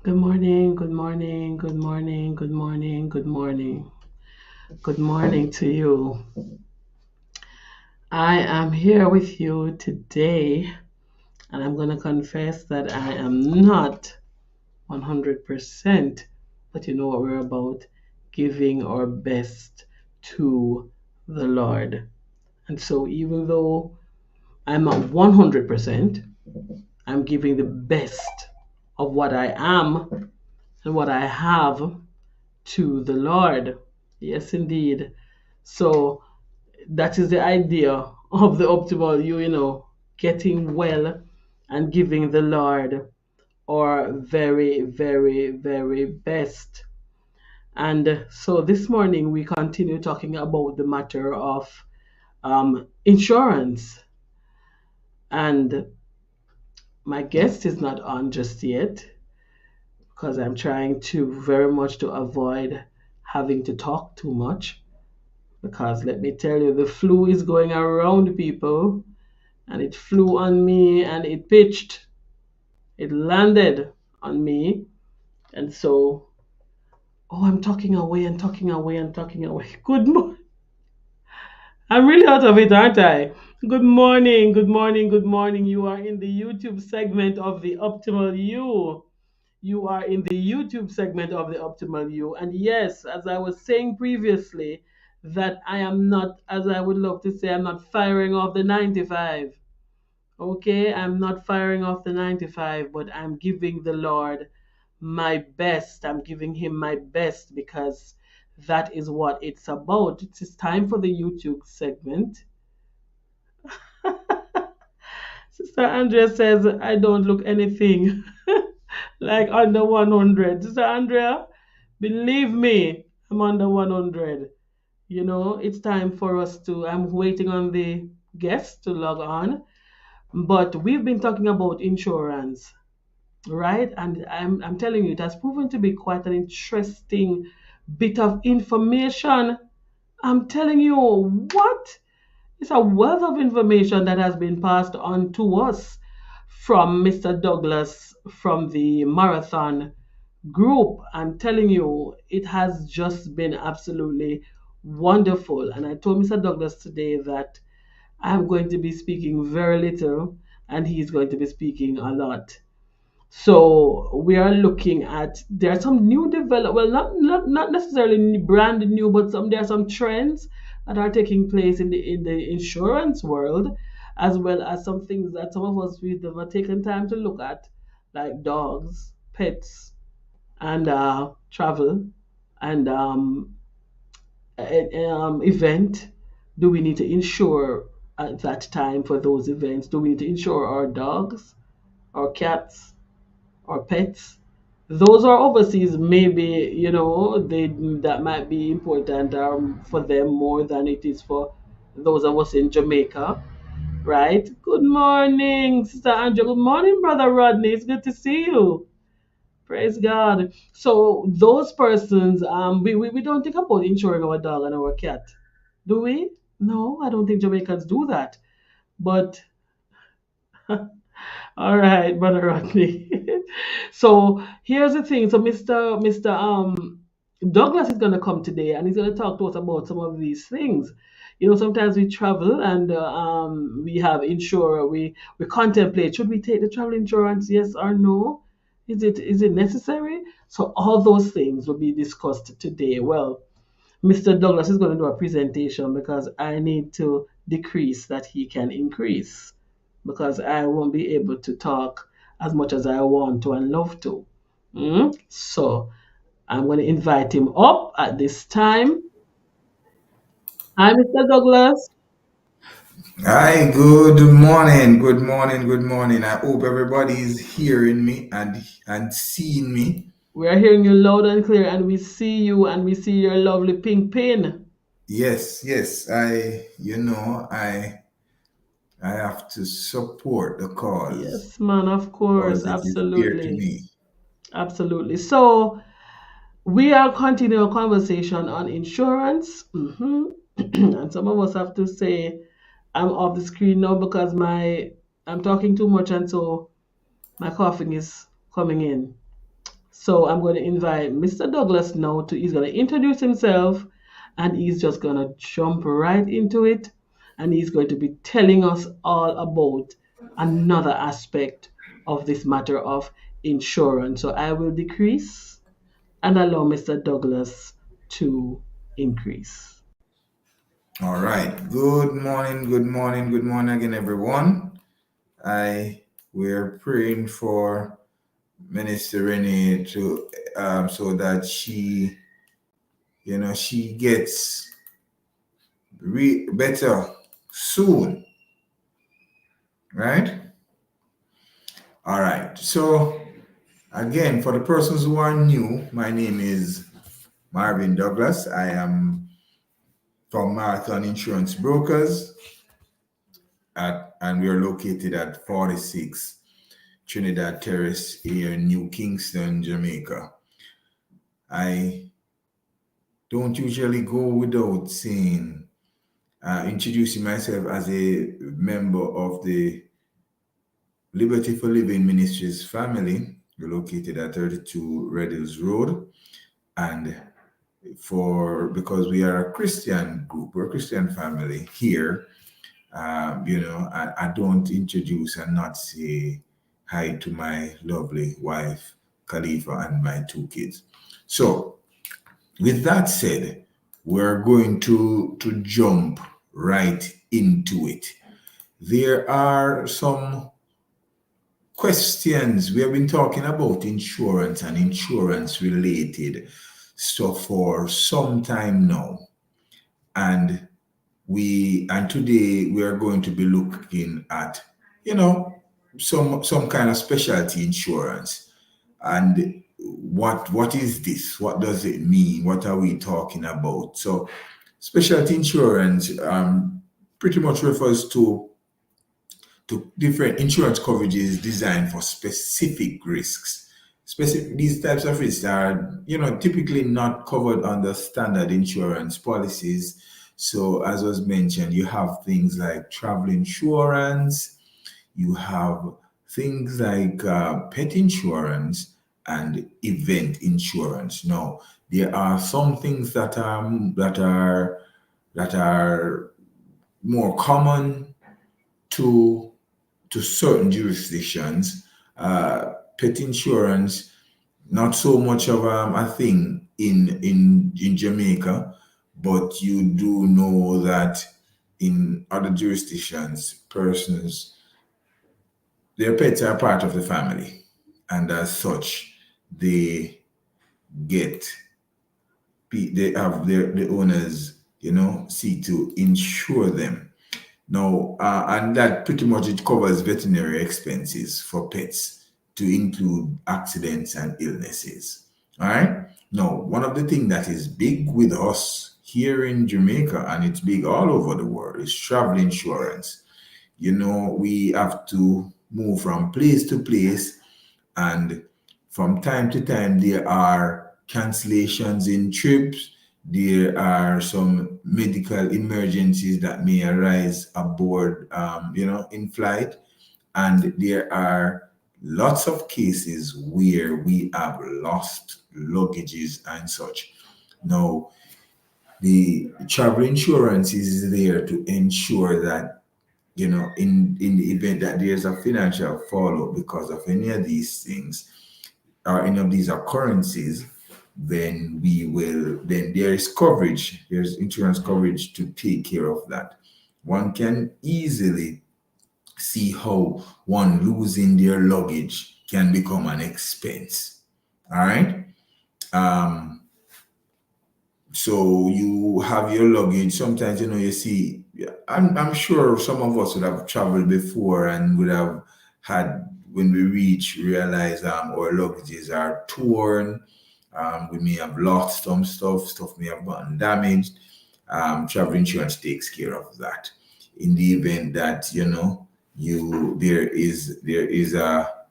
Good morning, good morning, good morning, good morning, good morning. Good morning to you. I am here with you today, and I'm going to confess that I am not 100%, but you know what we're about, giving our best to the Lord. And so, even though I'm not 100%, I'm giving the best of what I am and what I have to the Lord. Yes, indeed. So that is the idea of the optimal you, getting well and giving the Lord our very, very, very best. And so this morning we continue talking about the matter of insurance. And my guest is not on just yet because I'm trying to very much to avoid having to talk too much. Because let me tell you, the flu is going around people, and it flew on me and it pitched. It landed on me. And so, oh, I'm talking away and talking away and talking away. Good morning. I'm really out of it, aren't I? Good morning, good morning, good morning. You are in the YouTube segment of the Optimal You. You are in the YouTube segment of the Optimal You. And yes, as I was saying previously, that I am not, as I would love to say, I'm not firing off the 95. Okay, I'm not firing off the 95, but I'm giving the Lord my best. I'm giving Him my best because that is what it's about. It is time for the YouTube segment. Sister Andrea says, I don't look anything like under 100. Sister Andrea, believe me, I'm under 100. It's time for us to, I'm waiting on the guests to log on. But we've been talking about insurance, right? And I'm telling you, it has proven to be quite an interesting bit of information. I'm telling you, what? It's a wealth of information that has been passed on to us from Mr. Douglas from the Marathon group. I'm telling you, it has just been absolutely wonderful. And I told Mr. Douglas today that I'm going to be speaking very little and he's going to be speaking a lot. So we are looking at, there are some new develop, well, not necessarily brand new, but there are some trends that are taking place in the insurance world, as well as some things that some of us we've never taken time to look at, like dogs, pets, and travel, and event. Do we need to insure at that time for those events? Do we need to insure our dogs, our cats, or pets? Those are overseas. Maybe they that might be important for them more than it is for those of us in Jamaica, right? Good morning, Sister Angela. Good morning, Brother Rodney. It's good to see you. Praise God. So those persons, we don't think about insuring our dog and our cat, do we? No, I don't think Jamaicans do that. But all right, Brother Rodney. So here's the thing. So Mr. Douglas is gonna come today and he's gonna talk to us about some of these things. Sometimes we travel and we have insurer. We contemplate, should we take the travel insurance? Yes or no? Is it necessary? So all those things will be discussed today. Well, Mr. Douglas is going to do a presentation because I need to decrease that he can increase because I won't be able to talk as much as I want to and love to. So I'm going to invite him up at this time. Hi, Mr. Douglas. Hi, good morning, good morning, good morning. I hope everybody is hearing me and seeing me. We are hearing you loud and clear, and we see you and we see your lovely pink pin. Yes, yes. I have to support the cause Yes, man, of course. because it is dear to Absolutely. me. Absolutely. So, we are continuing a conversation on insurance. And some of us have to say, I'm off the screen now because I'm talking too much, and so my coughing is coming in. So I'm going to invite Mr. Douglas now he's going to introduce himself and he's just going to jump right into it and he's going to be telling us all about another aspect of this matter of insurance. So I will decrease and allow Mr. Douglas to increase. All right. Good morning, good morning, good morning again, everyone. We're praying for Minister Renee to so that she gets better soon, right? All right. So again, for the persons who are new, my name is Marvin Douglas. I am from Marathon Insurance Brokers, and we are located at 46 Trinidad Terrace here in New Kingston, Jamaica. I don't usually go without saying, introducing myself as a member of the Liberty for Living Ministries family. We're located at 32 Red Hills Road. And because we are a Christian group, we're a Christian family here, I don't introduce and not say hi to my lovely wife, Khalifa, and my two kids. So, with that said, we're going to jump right into it. There are some questions. We have been talking about insurance and insurance related stuff for some time now. And today we are going to be looking at, some kind of specialty insurance. And what is this? What does it mean? What are we talking about? So specialty insurance pretty much refers to different insurance coverages designed for specific risks. These types of risks are, typically not covered under standard insurance policies. So, as was mentioned, you have things like travel insurance, you have things like pet insurance and event insurance. Now, there are some things that are more common to certain jurisdictions. Pet insurance, not so much of a thing in Jamaica, but you do know that in other jurisdictions, their pets are part of the family, and as such, they have the owners, see to insure them. Now, and that pretty much it covers veterinary expenses for pets to include accidents and illnesses. All right. Now, one of the things that is big with us here in Jamaica, and it's big all over the world, is travel insurance. We have to move from place to place, and from time to time, there are cancellations in trips. There are some medical emergencies that may arise aboard, in flight. And there are lots of cases where we have lost luggages and such. Now, the travel insurance is there to ensure that, in the event that there's a financial fallout because of any of these things or any of these occurrences, then there's coverage, there's insurance coverage to take care of that. One can easily see how one losing their luggage can become an expense. All right. So you have your luggage. Sometimes, you see, I'm sure some of us would have traveled before and would have had, when we realize our luggages are torn. We may have lost some stuff may have gotten damaged. Travel insurance takes care of that. In the event that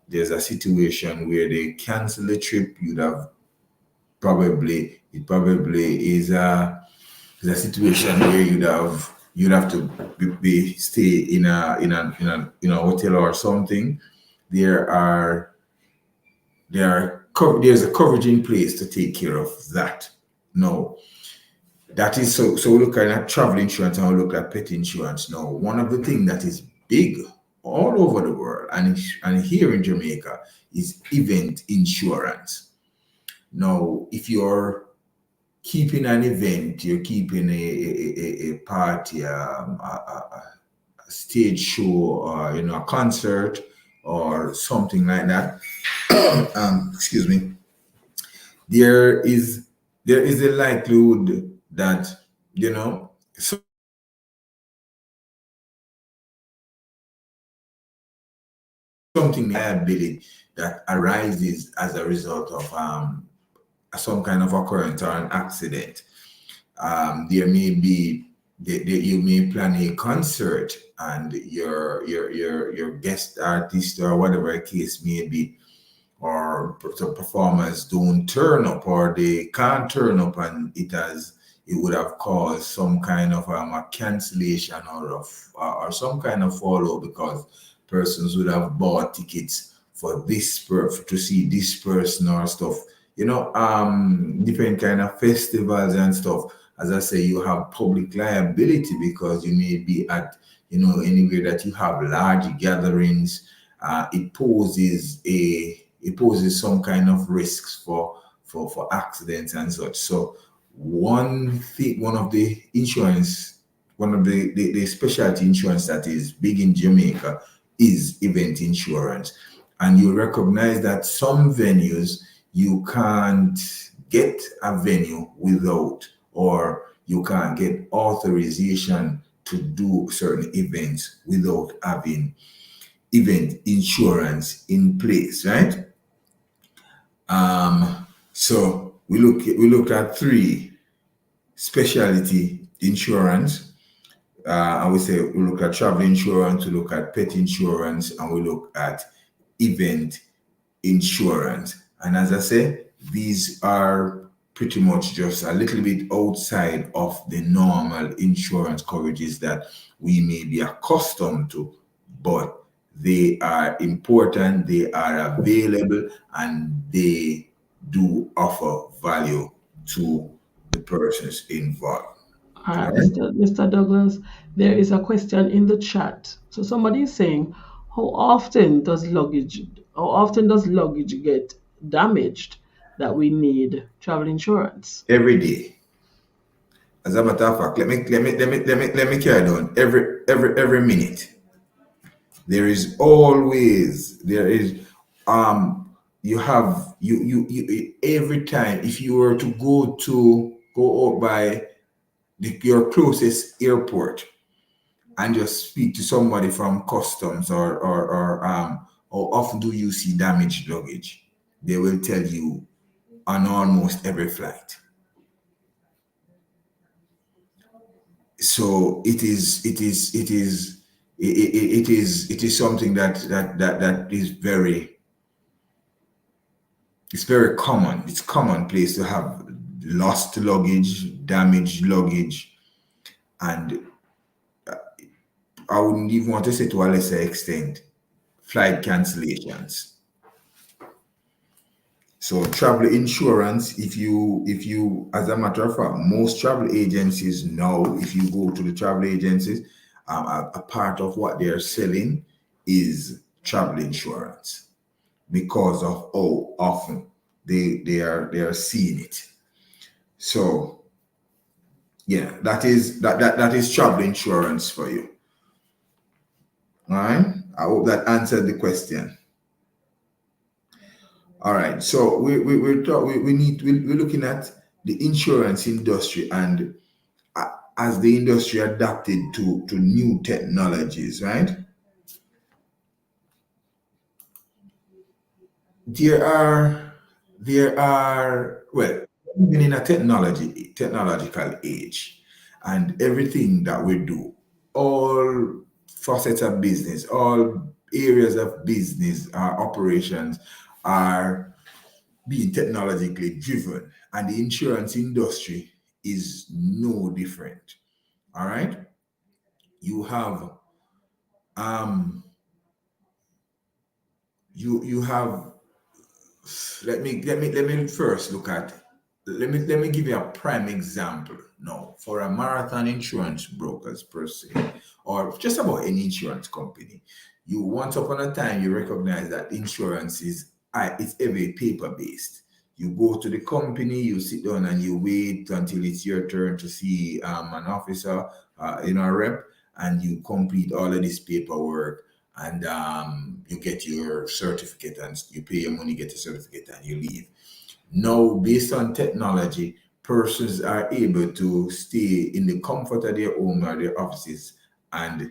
there's a situation where they cancel the trip, it probably is a situation where you'd have to stay in a hotel or something. There are there's a coverage in place to take care of that. No, that is so. So we look at travel insurance and we look at pet insurance. Now, one of the things that is big all over the world and here in Jamaica is event insurance. Now, if you're keeping an event, you're keeping a party, a stage show, or a concert or something like that. Excuse me. There is a likelihood that you know something liability that arises as a result of some kind of occurrence or an accident. There may be you may plan a concert and your guest artist or whatever the case may be, or some performers don't turn up or they can't turn up, and it would have caused some kind of a cancellation or some kind of follow, because persons would have bought tickets for to see this person or stuff, different kind of festivals and stuff. As I say, you have public liability because you may be at anywhere that you have large gatherings. It poses some kind of risks for accidents and such. So one thing, one of the specialty insurance that is big in Jamaica is event insurance. And you recognize that some venues you can't get a venue without, or you can't get authorization to do certain events without having event insurance in place, right? So we look at three specialty insurance. I would say we look at travel insurance, we look at pet insurance, and we look at event insurance. And as I say, these are pretty much just a little bit outside of the normal insurance coverages that we may be accustomed to, but they are important, they are available, and they do offer value to the persons involved. All All right, right. Mr. Douglas, there is a question in the chat. So somebody is saying, how often does luggage get damaged that we need travel insurance? Every day. As a matter of fact, let me carry on. Every minute. There is you have you every time, if you were to go out by your closest airport and just speak to somebody from customs, or how often do you see damaged luggage, they will tell you on almost every flight. So it is something that is very common. It's commonplace to have lost luggage, damaged luggage, and I wouldn't even want to say to a lesser extent, flight cancellations. So travel insurance, if you as a matter of fact, most travel agencies now, if you go to the travel agencies, a part of what they're selling is travel insurance, because of how often they are seeing it. So yeah, that is travel insurance for you. All right. I hope that answered the question. All right. So we're looking at the insurance industry, and as the industry adapted to new technologies, right? There are well, even in a technological age, and everything that we do, all facets of business, all areas of business, operations are being technologically driven, and the insurance industry is no different. All right. You have um you have let me first look at let me give you a prime example now for a marathon insurance brokers per se, or just about any insurance company. You once upon a time you recognize that insurance is it's heavy paper based. You go to the company, you sit down and you wait until it's your turn to see an officer, a rep, and you complete all of this paperwork, and you get your certificate and you pay your money, get the certificate, and you leave. Now, based on technology, persons are able to stay in the comfort of their home or their offices and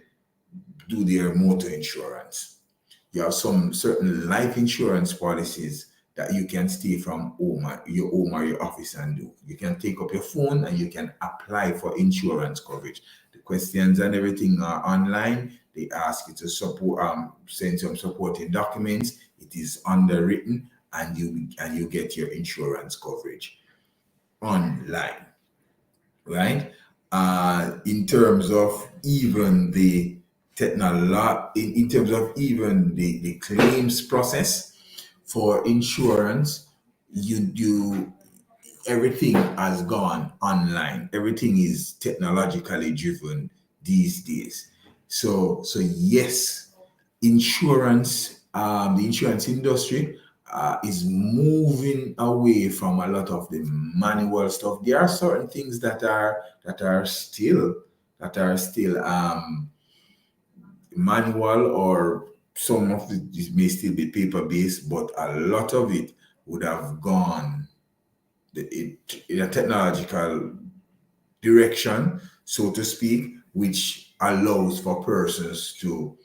do their motor insurance. You have some certain life insurance policies that you can stay from your home or your office and do. You can take up your phone and you can apply for insurance coverage. The questions and everything are online. They ask you to send some supporting documents. It is underwritten, and you get your insurance coverage online, right? In terms of even the in terms of even the claims process for insurance, you everything has gone online. Everything is technologically driven these days. So yes, the insurance industry is moving away from a lot of the manual stuff. There are certain things that are still manual, or some of it may still be paper based, but a lot of it would have gone in a technological direction, so to speak, which allows for persons to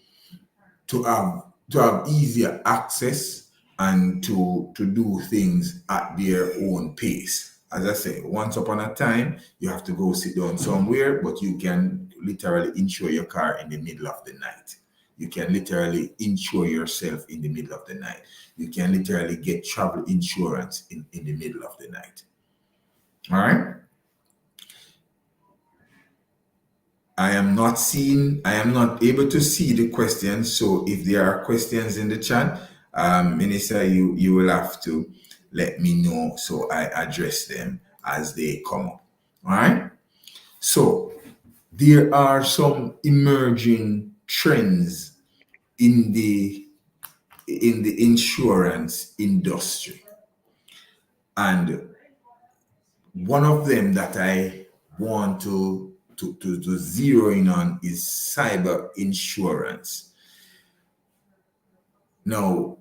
have easier access and to do things at their own pace. As I say, once upon a time, you have to go sit down somewhere, but you can literally insure your car in the middle of the night. You can literally insure yourself in the middle of the night. You can literally get travel insurance in the middle of the night. All right. I am not able to see the questions. So if there are questions in the chat, Minister, you will have to let me know so I address them as they come up. All right. So there are some emerging trends in the insurance industry, and one of them that I want to zero in on is cyber insurance. Now,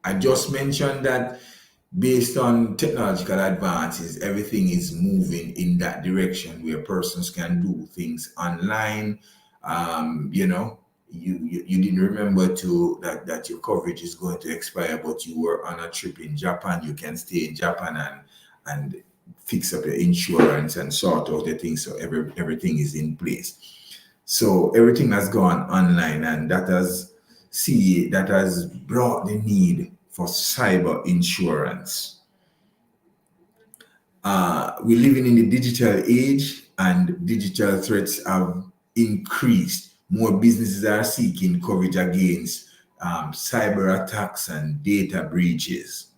I just mentioned that based on technological advances, everything is moving in that direction where persons can do things online. You didn't remember that your coverage is going to expire, but you were on a trip in Japan. You can stay in Japan and fix up your insurance and sort out the things, so everything is in place. So everything has gone online, and that has brought the need for cyber insurance. We're living in the digital age, and digital threats have increased. More businesses are seeking coverage against cyber attacks and data breaches.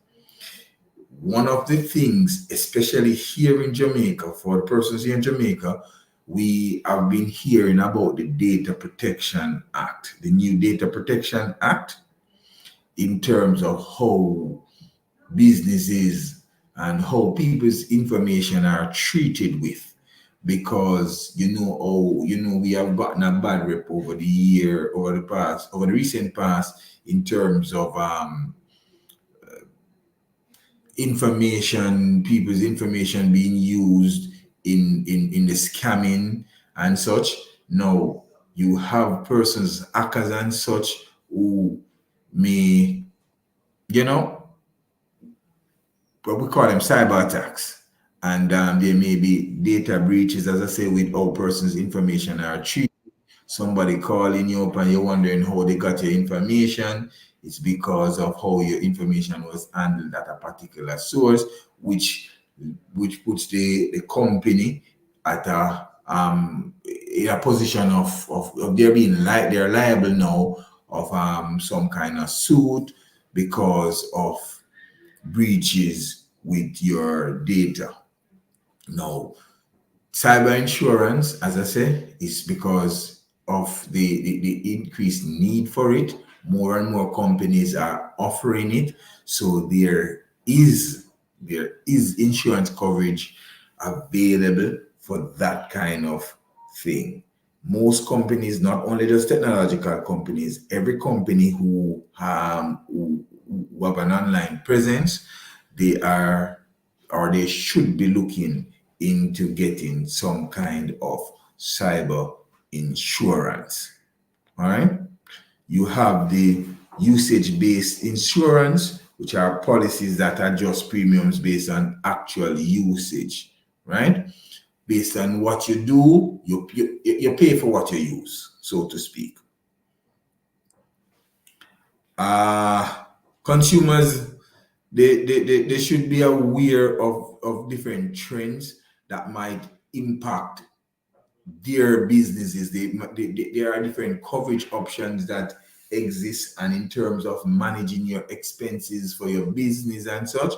One of the things, especially here in Jamaica, for the persons here in Jamaica, we have been hearing about the Data Protection Act, the new Data Protection Act, in terms of how businesses and how people's information are treated with. Because we have gotten a bad rep over the recent past, in terms of people's information being used in the scamming and such. Now you have persons, hackers and such, who may, but we call them cyber attacks. And there may be data breaches, as I say, with how persons' information are treated. Somebody calling you up and you're wondering how they got your information. It's because of how your information was handled at a particular source, which puts the company at in a position of they're liable now of some kind of suit, because of breaches with your data. Now, cyber insurance, as I say, is because of the increased need for it. More and more companies are offering it. So there is insurance coverage available for that kind of thing. Most companies, not only just technological companies, every company who have an online presence, they are or they should be looking into getting some kind of cyber insurance. All right. You have the usage based insurance, which are policies that adjust premiums based on actual usage, right? Based on what you do, you pay for what you use, so to speak. Consumers, they should be aware of different trends that might impact their businesses. There are different coverage options that exist, and in terms of managing your expenses for your business and such,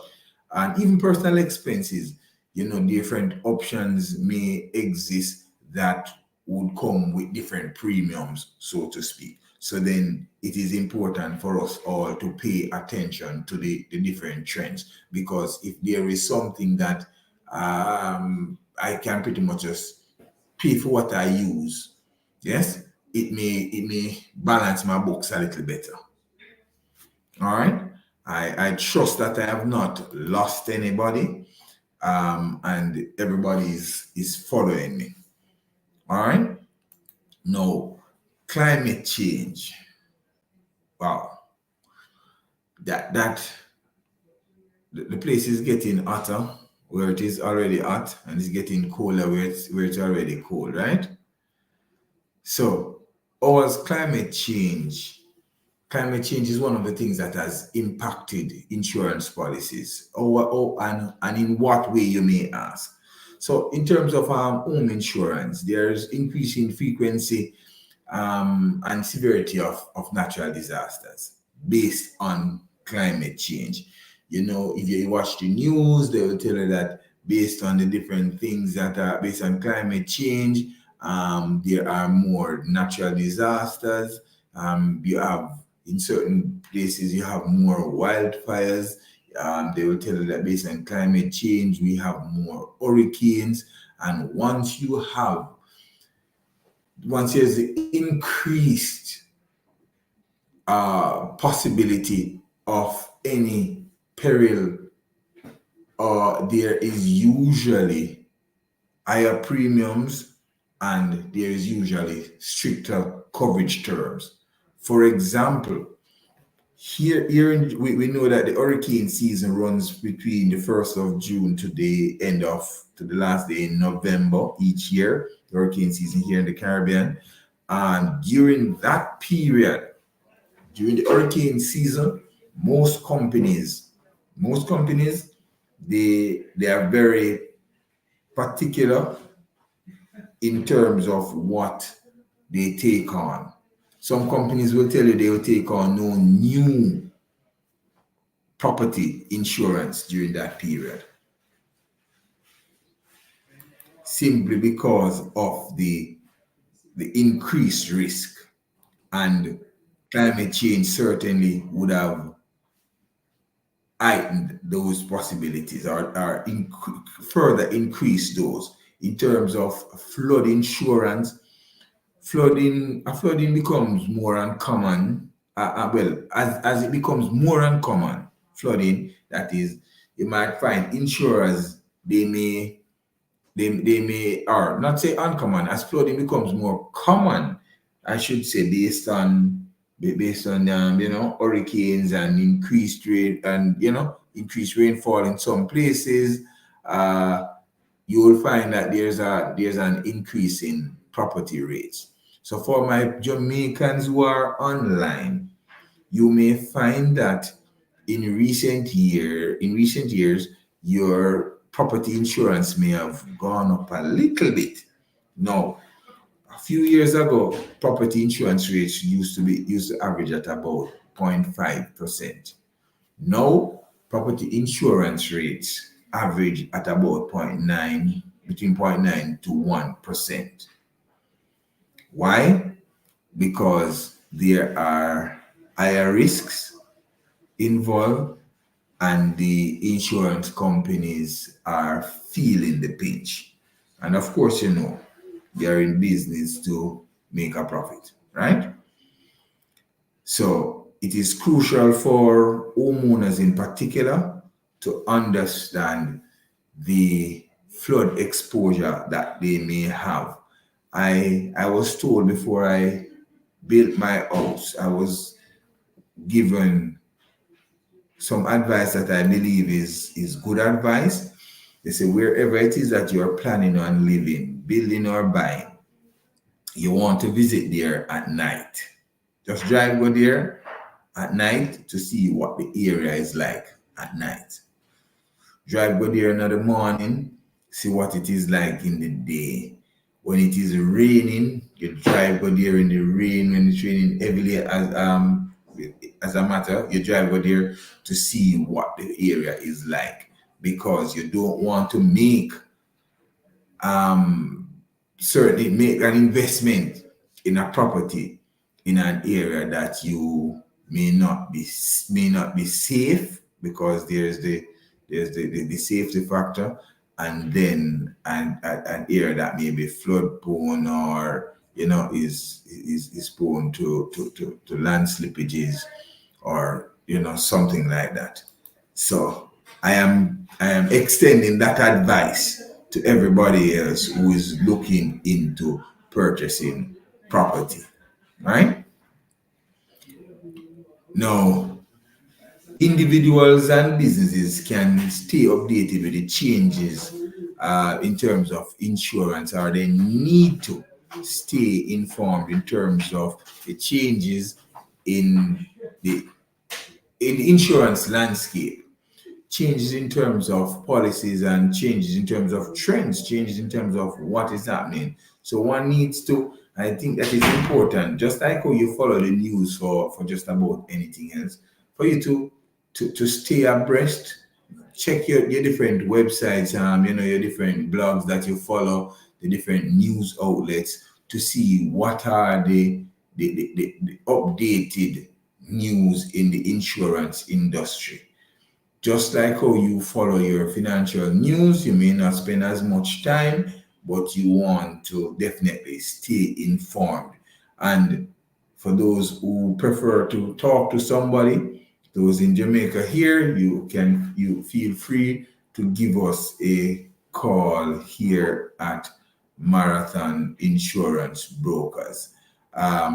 and even personal expenses, different options may exist that would come with different premiums, so to speak. So then it is important for us all to pay attention to the different trends, because if there is something that I can pretty much just pay for what I use, yes, it may balance my books a little better. All right. I trust that I have not lost anybody, and everybody is following me. All right. No, climate change. Wow, that the place is getting hotter where it is already hot, and it's getting colder where it's already cold, right? So, ours climate change is one of the things that has impacted insurance policies. And in what way, you may ask? So, in terms of home insurance, there's increasing frequency and severity of natural disasters based on climate change. If you watch the news, they will tell you that based on the different things that are based on climate change, there are more natural disasters. You have in certain places you have more wildfires. They will tell you that based on climate change, we have more hurricanes. And once there's the increased possibility of any peril, there is usually higher premiums, and there is usually stricter coverage terms. For example, we know that the hurricane season runs between the 1st of June to the last day in November each year, the hurricane season here in the Caribbean. And during that period, during the hurricane season, most companies, they are very particular in terms of what they take on. Some companies will tell you they will take on no new property insurance during that period, simply because of the increased risk. And climate change certainly would have heightened those possibilities, or further increased those. In terms of flood insurance, flooding becomes more uncommon. Well, as it becomes more uncommon, flooding, that is, you might find insurers, they may, or not say uncommon, as flooding becomes more common, I should say, based on hurricanes and increased rainfall in some places. You will find that there's an increase in property rates. So for my Jamaicans who are online, you may find that in recent years, your property insurance may have gone up a little bit. Now, a few years ago, property insurance rates used to average at about 0.5%. Now, property insurance rates average at about zero point 0.9, between 0.9 to 1%. Why? Because there are higher risks involved and the insurance companies are feeling the pinch. And of course, they are in business to make a profit, right? So it is crucial for homeowners in particular to understand the flood exposure that they may have. I was told before I built my house, I was given some advice that I believe is good advice. They say wherever it is that you're planning on living, building or buying, you want to visit there at night. Just drive go there at night to see what the area is like at night. Drive go there in the morning, see what it is like in the day. When it is raining, you drive go there in the rain. When it's raining heavily, as a matter, you drive go there to see what the area is like, because you don't want to um certainly make an investment in a property in an area that you may not be safe, because there's the safety factor, and then an area that may be flood prone, or is prone to land slippages, or something like that. So I am extending that advice to everybody else who is looking into purchasing property, right? Now, individuals and businesses can stay updated with the changes in terms of insurance, or they need to stay informed in terms of the changes in the insurance landscape, changes in terms of policies, and changes in terms of trends, changes in terms of what is happening. So one needs to, I think that is important, just like how you follow the news for just about anything else, for you to stay abreast. Check your different websites, your different blogs that you follow, the different news outlets, to see what are the updated news in the insurance industry. Just like how you follow your financial news, you may not spend as much time, but you want to definitely stay informed. And for those who prefer to talk to somebody, those in Jamaica here, you feel free to give us a call here at Marathon Insurance Brokers.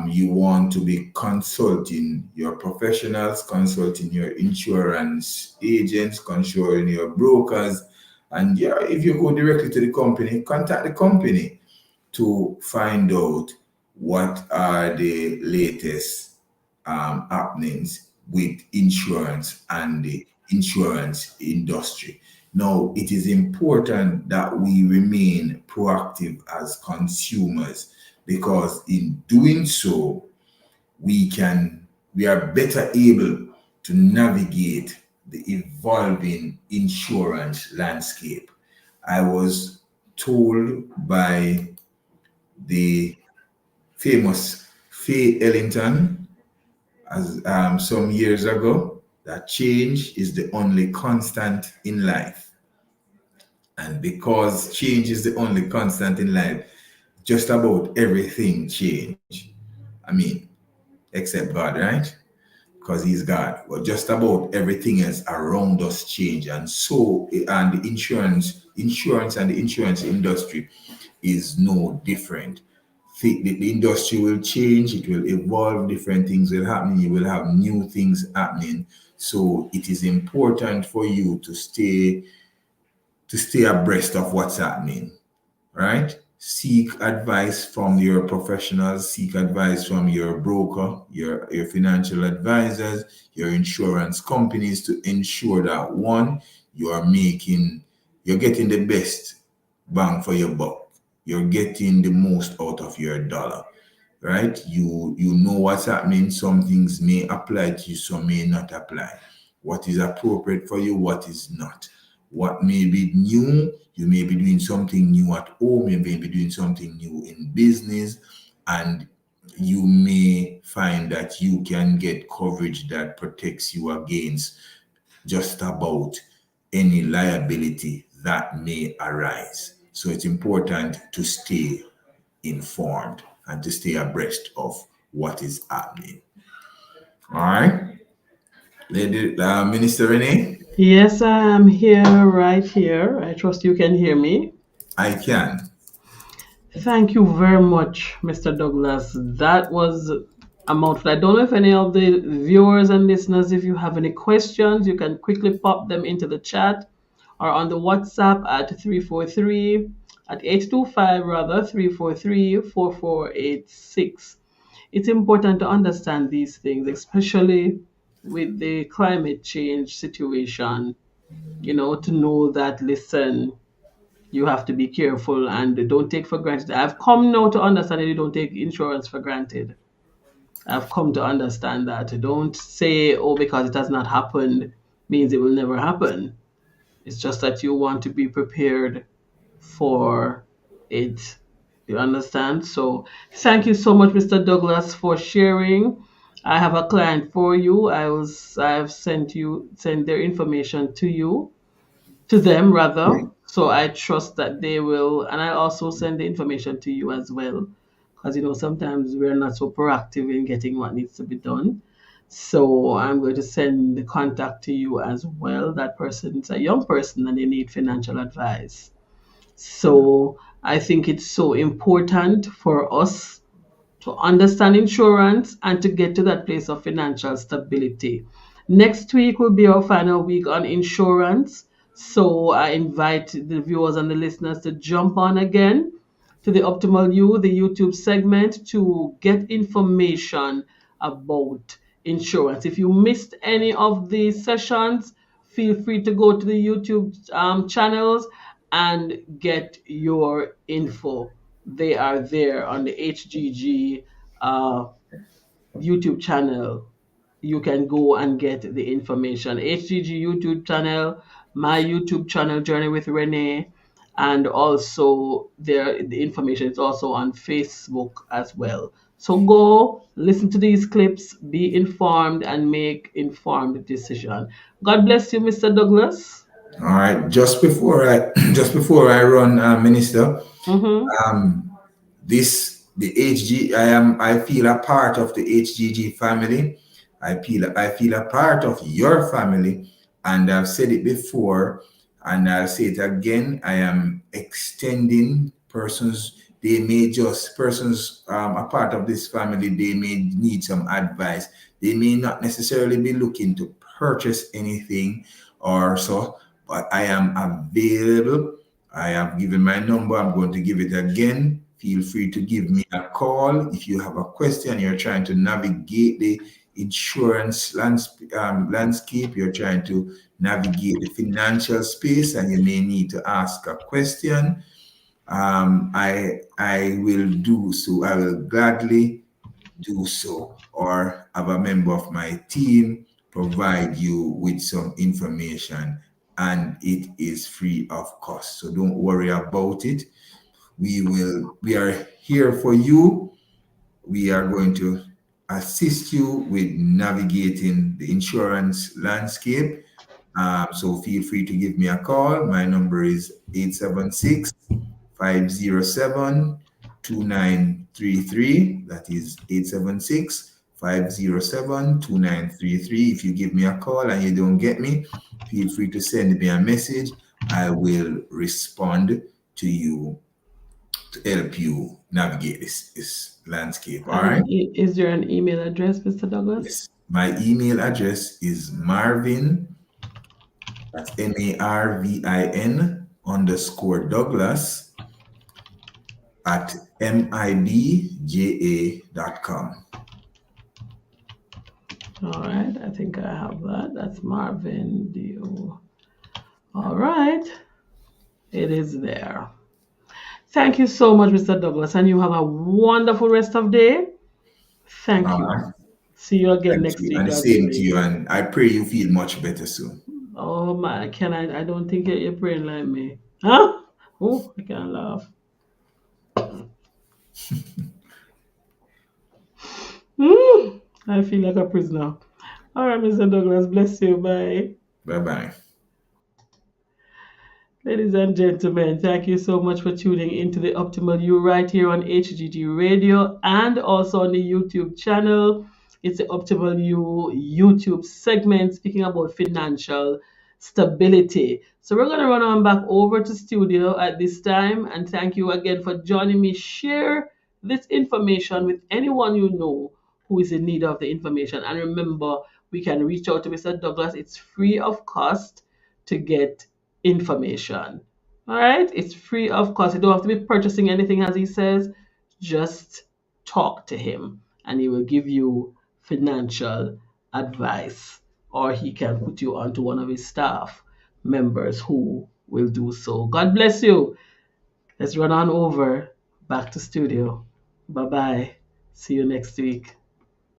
You want to be consulting your professionals, consulting your insurance agents, consulting your brokers. And yeah, if you go directly to the company, contact the company to find out what are the latest happenings with insurance and the insurance industry. Now, it is important that we remain proactive as consumers, because in doing so, we are better able to navigate the evolving insurance landscape. I was told by the famous Faye Ellington some years ago that change is the only constant in life. And because change is the only constant in life, just about everything change. I mean, except God, right? Because He's God. But just about everything else around us change, and so and the insurance and the insurance industry is no different. The industry will change, it will evolve, different things will happen, you will have new things happening. So it is important for you to stay abreast of what's happening, right? Seek advice from your professionals, seek advice from your broker, your financial advisors, your insurance companies, to ensure that one, you're getting the best bang for your buck. You're getting the most out of your dollar, right? You know what's happening. Some things may apply to you, some may not apply. what is appropriate for you, what is not. What may be new, you may be doing something new at home, you may be doing something new in business, and you may find that you can get coverage that protects you against just about any liability that may arise. So it's important to stay informed and to stay abreast of what is happening. All right, Lady Minister Renee, Yes, I am here, right here. I trust you can hear me. I can. Thank you very much, Mr. Douglas. That was a mouthful. I don't know if any of the viewers and listeners, if you have any questions, you can quickly pop them into the chat or on the WhatsApp at 343 at 825 rather 343-4486. It's important to understand these things, especially with the climate change situation, to know that, listen, you have to be careful and don't take for granted. I've come now to understand that you don't take insurance for granted. I've come to understand that. Don't say, oh, because it has not happened means it will never happen. It's just that you want to be prepared for it. You understand? So thank you so much, Mr. Douglas, for sharing. I have a client for you. I have sent their information to them rather. So I trust that they will, and I also send the information to you as well, because sometimes we're not so proactive in getting what needs to be done. So I'm going to send the contact to you as well. That person is a young person and they need financial advice. So I think it's so important for us to understand insurance and to get to that place of financial stability. Next week will be our final week on insurance. So I invite the viewers and the listeners to jump on again to the Optimal You, the YouTube segment, to get information about insurance. If you missed any of the sessions, feel free to go to the YouTube channels and get your info. They are there on the HGG YouTube channel. You can go and get the information. HGG YouTube channel, my YouTube channel, Journey with Renee, and also the information is also on Facebook as well. So go listen to these clips, be informed, and make informed decision. God bless you, Mr. Douglas. All right. Just before I run, Minister, Mm-hmm. the HG, I feel a part of the HGG family. I feel a part of your family, and I've said it before, and I'll say it again. I am extending persons. Persons a part of this family. They may need some advice. They may not necessarily be looking to purchase anything or so, but I am available. I have given my number. I'm going to give it again. Feel free to give me a call if you have a question. You're trying to navigate the insurance landscape. You're trying to navigate the financial space, and you may need to ask a question. I will do so. I will gladly do so, or have a member of my team provide you with some information, and it is free of cost. So don't worry about it. We are here for you. We are going to assist you with navigating the insurance landscape. So feel free to give me a call. My number is 876 507 2933. That is 876 507 2933. If you give me a call and you don't get me, feel free to send me a message. I will respond to you to help you navigate this landscape. All right. Is there an email address, Mr. Douglas? Yes. My email address is Marvin, that's MARVIN _Douglas at MIBJA.com. All right, I think I have that. That's Marvin D.O. All right, it is there. Thank you so much, Mr. Douglas, and you have a wonderful rest of day. Thank All you right. See you again Thank next you. week, And the God same to willing. you. And I pray you feel much better soon. Oh my, can I don't think you're praying like me. Huh? Oh, I can't laugh. I feel like a prisoner. All right, Mr. Douglas, bless you. Bye. Bye bye. Ladies and gentlemen, thank you so much for tuning into the Optimal You right here on HGG Radio and also on the YouTube channel. It's the Optimal You YouTube segment speaking about financial stability. So we're going to run on back over to studio at this time, and thank you again for joining me. Share this information with anyone you know who is in need of the information. And remember, we can reach out to Mr. Douglas. It's free of cost to get information. All right, it's free of cost. You don't have to be purchasing anything, as he says. Just talk to him, and he will give you financial advice, or he can put you onto one of his staff members who will do so. God bless you. Let's run on over back to studio. Bye bye. See you next week.